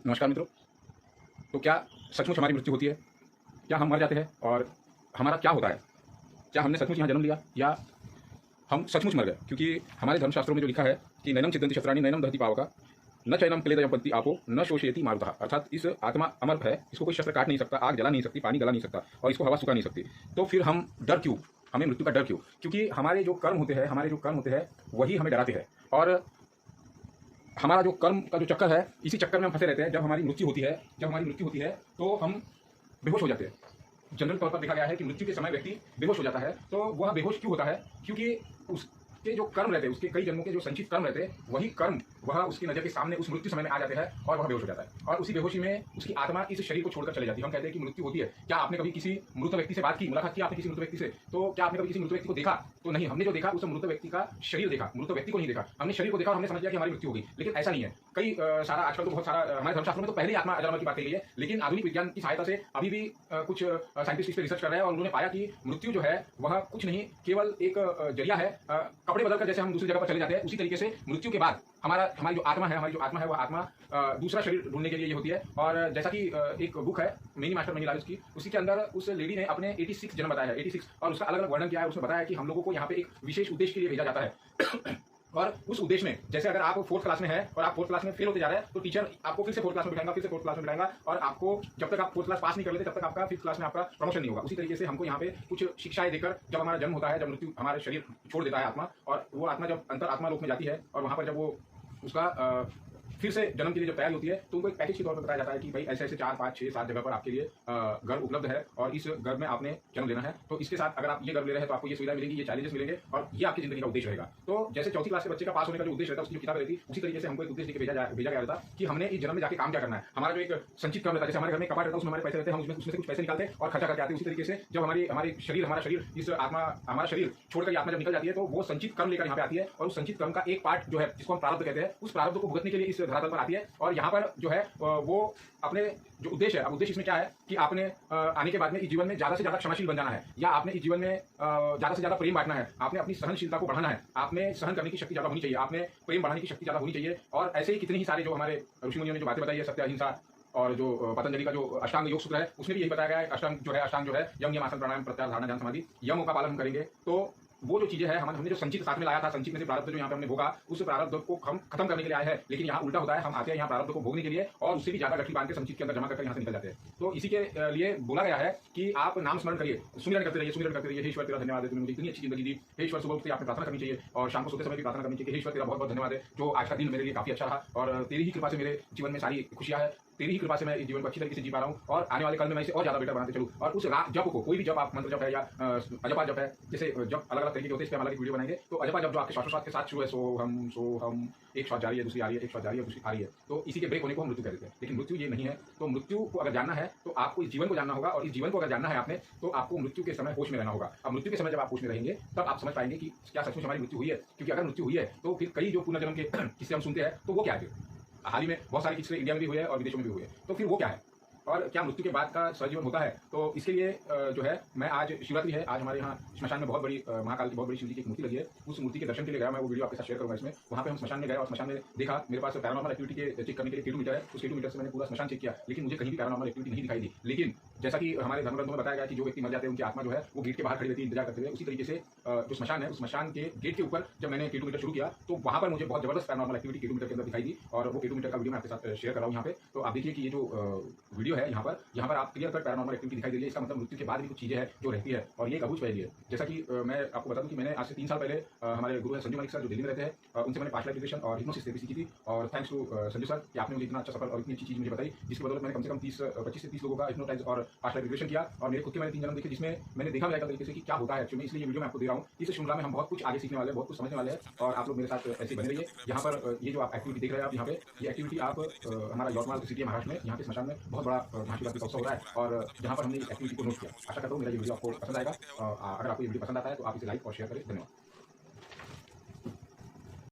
नमस्कार मित्रों। तो क्या सचमुच हमारी मृत्यु होती है? क्या हम मर जाते हैं और हमारा क्या होता है? क्या हमने सचमुच यहाँ जन्म लिया या हम सचमुच मर गए? क्योंकि हमारे धर्मशास्त्रों में जो लिखा है कि नैनम छिदन्ति शस्त्राणि नैनम दहति पावका न चैनम क्लेदयपन्ति आपो न शोषयति मारुतः। अर्थात इस आत्मा अमर है, इसको कोई शस्त्र काट नहीं सकता, आग जला नहीं सकती, पानी गला नहीं सकता और इसको हवा सुखा नहीं सकती। तो फिर हम डर क्यों? हमें मृत्यु का डर क्यों? क्योंकि हमारे जो कर्म होते हैं वही हमें डराते हैं और हमारा जो कर्म का जो चक्कर है, इसी चक्कर में हम फंसे रहते हैं। जब हमारी मृत्यु होती है तो हम बेहोश हो जाते हैं। जनरल तौर पर देखा गया है कि मृत्यु के समय व्यक्ति बेहोश हो जाता है। तो वह बेहोश क्यों होता है? क्योंकि उसके जो कर्म रहते हैं, उसके कई जन्मों के जो संचित कर्म रहते हैं, वही कर्म वह उसकी नज़र के सामने उस मृत्यु समय में आ जाते हैं और वह बेहोश हो जाता है। और उसी बेहोशी में उसकी आत्मा इस शरीर को छोड़कर चले जाती है। हम कहते हैं कि मृत्यु होती है। क्या आपने कभी किसी मृत व्यक्ति से बात की, मुलाकात की आपने किसी मृत व्यक्ति से? तो क्या आपने कभी किसी मृत व्यक्ति को देखा? तो नहीं, हमने जो देखा उस मृत व्यक्ति का शरीर देखा, मृत व्यक्ति को नहीं देखा। हमने शरीर को देखा और हमने समझ लिया कि हमारी मृत्यु होगी, लेकिन ऐसा नहीं है। कई सारा आजकल तो बहुत सारा हमारे धर्मशास्त्रों में तो पहले ही आत्मा अजर अमर की बात कही है, लेकिन आधुनिक विज्ञान की सहायता से अभी भी कुछ साइंटिस्ट इस पर रिसर्च कर रहे हैं और उन्होंने पाया कि मृत्यु जो है वह कुछ नहीं, केवल एक जरिया है। कपड़े बदलकर जैसे हम दूसरी जगह पर चले जाते हैं, उसी तरीके से मृत्यु के बाद हमारी जो आत्मा है वह आत्मा दूसरा शरीर ढूंढने के लिए ये होती है। और जैसा कि एक बुक है मेनी मास्टर मनी लाल की, उसी के अंदर उस लेडी ने अपने 86 जन्म बताया है, 86, और उसका अलग अलग वर्णन किया है। उसमें बताया कि हम लोगों को यहाँ पे एक विशेष उद्देश्य के लिए भेजा जाता है और उस उद्देश्य में, जैसे अगर आप 4th क्लास में है और आप 4th क्लास में फेल होते जा रहे हैं, तो टीचर आपको फिर से 4th क्लास में बिठाएगा, फिर से 4th क्लास में बिठाएगा और आपको जब तक आप 4th क्लास पास नहीं कर लेते तब तक आपका 5th क्लास में आपका प्रमोशन नहीं होगा। उसी तरीके से हमको यहाँ पे कुछ शिक्षाएं देकर जब हमारा जन्म होता है, जब मृत्यु हमारे शरीर छोड़ देता है आत्मा, और वो आत्मा जब अंतर आत्मा लोक में जाती है और वहाँ पर जब वो उसका फिर से जन्म के लिए जब तैयारी होती है, तो उनको एक पैकेज के तौर पर बताया जाता है कि भाई ऐसे ऐसे 4, 5, 6, 7 जगह पर आपके लिए घर उपलब्ध है और इस घर में आपने जन्म लेना है। तो इसके साथ अगर आप ये घर ले रहे हैं तो आपको ये सुविधा मिलेगी, ये चैलेंजेस मिलेंगे और ये आपकी जिंदगी का उद्देश्य रहेगा। तो जैसे 4th क्लास के बच्चे का पास होने का जो उद्देश्य रहता है, उसकी जो किताब रहती है, उसी तरीके से हमको एक उद्देश्य लेकर भेजा गया था कि हमने इस जन्म में जाकर काम क्या करना है। हमारा जो एक संचित कर्म रहता है, जैसे हमारे घर में कपाट रहता है, उसमें हमारे पैसे रहते हैं, हम उसमें से कुछ पैसे निकालते हैं और खर्चा करके आते हैं। उसी तरीके से जब हमारा शरीर इस आत्मा, हमारा शरीर छोड़कर आत्मा जब निकल जाती है, तो वो संचित कर्म लेकर यहाँ पे आती है और उस संचित कर्म का एक पार्ट जो है, जिसको हम प्रारब्ध कहते हैं, उस प्रारब्ध को भुगतने के लिए इस धरातल पर आती है। और यहाँ पर जो है वो अपने जो उद्देश्य है, अब उद्देश्य इसमें क्या है कि आपने आने के बाद में इस जीवन में ज्यादा से ज्यादा क्षमाशील बन जाना है, या आपने इस जीवन में ज्यादा से ज्यादा प्रेम बांटना है, आपने अपनी सहनशीलता को बढ़ाना है, आपने सहन करने की शक्ति ज्यादा होनी चाहिए, आपने प्रेम बढ़ाने की शक्ति ज्यादा होनी चाहिए। और ऐसे ही कितने ही सारे जो हमारे ऋषि मुनियों ने जो बातें बताई है, सत्य, अहिंसा, और जो पतंजलि का जो अष्टांग योग सूत्र है, उसमें भी यही बताया गया है। अष्टांग जो है यम, नियम, आसन, प्राणायाम, प्रत्याहार, धारणा, ध्यान, समाधि, यमों का पालन हम करेंगे। तो वो जो चीजें हैं, हमने जो संचित साथ में लाया था, संचित में से प्रारब्ध जो यहाँ पे हमने भोगा, उस प्रारब्ध को हम खत्म करने के लिए आए हैं। लेकिन यहाँ उल्टा होता है, हम आते हैं यहाँ प्रारब्ध को भोगने के लिए और उससे भी ज्यादा गठरी बांध के संचित के अंदर जमा करके यहाँ से निकल जाते हैं। तो इसी के लिए बोला गया है कि आप नाम स्मरण करिए, सुमिरन करते रहिए। हे ईश्वर तेरा धन्यवाद है, तुमने मुझे इतनी अच्छी जिंदगी दी। हे ईश्वर, सुबह उठते आपने प्रार्थना करनी चाहिए और शाम को सोते समय भी प्रार्थना करनी चाहिए। हे ईश्वर तेरा बहुत बहुत धन्यवाद है, जो आज का दिन मेरे लिए काफी अच्छा रहा और तेरी ही कृपा से मेरे जीवन में सारी खुशियां है, तेरी ही कृपा से मैं इस जीवन को अच्छी तरीके से जी पा रहा हूँ और आने वाले कल में मैं इसे और ज्यादा बेटर बनाते चलूँ। और उस जप को, कोई भी जप आप मंत्र जप है या अजपा जप है, जैसे जप अलग अलग तरीके के होते हैं, इस पर हम अलग वीडियो बनाएंगे। तो अजपा जप जो आपके श्वासोश्वास के साथ शुरू है, सो हम, एक श्वास जारी है, दूसरी आ रही है, एक श्वास जारी है, दूसरी आ रही है, तो इसी के ब्रेक होने को हम मृत्यु कहते हैं। लेकिन मृत्यु ये नहीं है। तो मृत्यु को अगर जानना है तो आपको इस जीवन को जानना होगा, और इस जीवन को अगर जानना है आपने, तो आपको मृत्यु के समय होश में रहना होगा। अब मृत्यु के समय जब आप होश में रहेंगे, तब आप समझ पाएंगे कि क्या सचमुच हमारी मृत्यु हुई है। क्योंकि अगर मृत्यु हुई है तो फिर कई जो पुनर्जन्म के किस्से हम सुनते हैं, तो वो क्या है? हाल ही में बहुत सारे किस्से इंडिया में भी हुए हैं और विदेशों में भी हुए हैं। तो फिर वो क्या है और क्या मृत्यु के बाद का सहजीवन होता है? तो इसके लिए जो है, मैं आज शिवरात्रि है, आज हमारे यहाँ श्मशान में बहुत बड़ी महाकाल की बहुत बड़ी शिव जी की एक मूर्ति लगी है। उस मूर्ति के दर्शन के लिए गया मैं, वो वीडियो आपके साथ शेयर करूँगा इसमें। वहाँ पे हम श्मशान में गए और श्मशान में देखा, मेरे पास पैरानॉर्मल एक्टिविटी के चेक करने के लिए केटू मीटर है, उस केटू मीटर से मैंने पूरा श्मशान चेक किया, लेकिन मुझे कहीं भी पैरानॉर्मल एक्टिविटी नहीं दिखाई दी। लेकिन जैसा कि हमारे धर्मग्रंथों में बताया गया कि जो व्यक्ति मर जाते हैं उनकी आत्मा जो है वो गेट के बाहर खड़ी रहती है इंतजार करते हुए, उसी तरीके से जो श्मशान है, उस श्मशान के गेट के ऊपर जब मैंने केटू मीटर शुरू किया, तो वहाँ पर मुझे बहुत जबरदस्त पैरानॉर्मल एक्टिविटी केटू मीटर के अंदर दिखाई दी। और वो केटू मीटर का वीडियो मैं आपके साथ शेयर कर रहा हूँ यहाँ पे। तो आप देखिए कि ये जो वीडियो है, यहाँ पर आप क्लियर कट पैरानॉर्मल एक्टिविटी दिखाई दे रही है। इसका मतलब मृत्यु के बाद भी कुछ चीजें हैं जो रहती है और ये एक अबूझ पहेली है। जैसा कि मैं आपको बता दूं कि मैंने आज से 3 साल पहले हमारे गुरु है संजू मलिक सर, जो दिल्ली में रहते हैं, उनसे मैंने पास्ट लाइफ रिग्रेशन और हिप्नोसिस थेरेपी सीखी थी। और थैंक्स टू संजू सर कि आपने मुझे इतना अच्छा सफल और इतनी अच्छी चीज मुझे बताई, जिसकी बदौलत मैंने कम से कम 25 से 30 लोगों का हिप्नोटाइज और पास्ट लाइफ रिग्रेशन किया और मेरे खुद के मैंने 3 जन्म देखे, जिसमें मैंने देखा मेरा तरीके से कि क्या होता है एक्चुअली। इसलिए ये वीडियो मैं आपको दे रहा हूँ। इस श्रृंखला में हम बहुत कुछ आगे सीखने वाले हैं, बहुत कुछ समझने वाले हैं और आप लोग मेरे साथ ऐसे बने रहिए। यहाँ पर ये जो आप एक्टिविटी देख रहे हैं, आप यहाँ पे ये एक्टिविटी आप हमारा यवतमाल सिटी महाराष्ट्र में, यहाँ के श्मशान में बहुत बड़ा महाशिवरात्रि का उत्सव हो रहा है और जहाँ पर हमने एक्टिविटी को नोट किया। आशा करता हूँ मेरा ये वीडियो आपको पसंद आएगा। अगर आपको ये वीडियो पसंद आता है तो आप इसे लाइक और शेयर करें। धन्यवाद।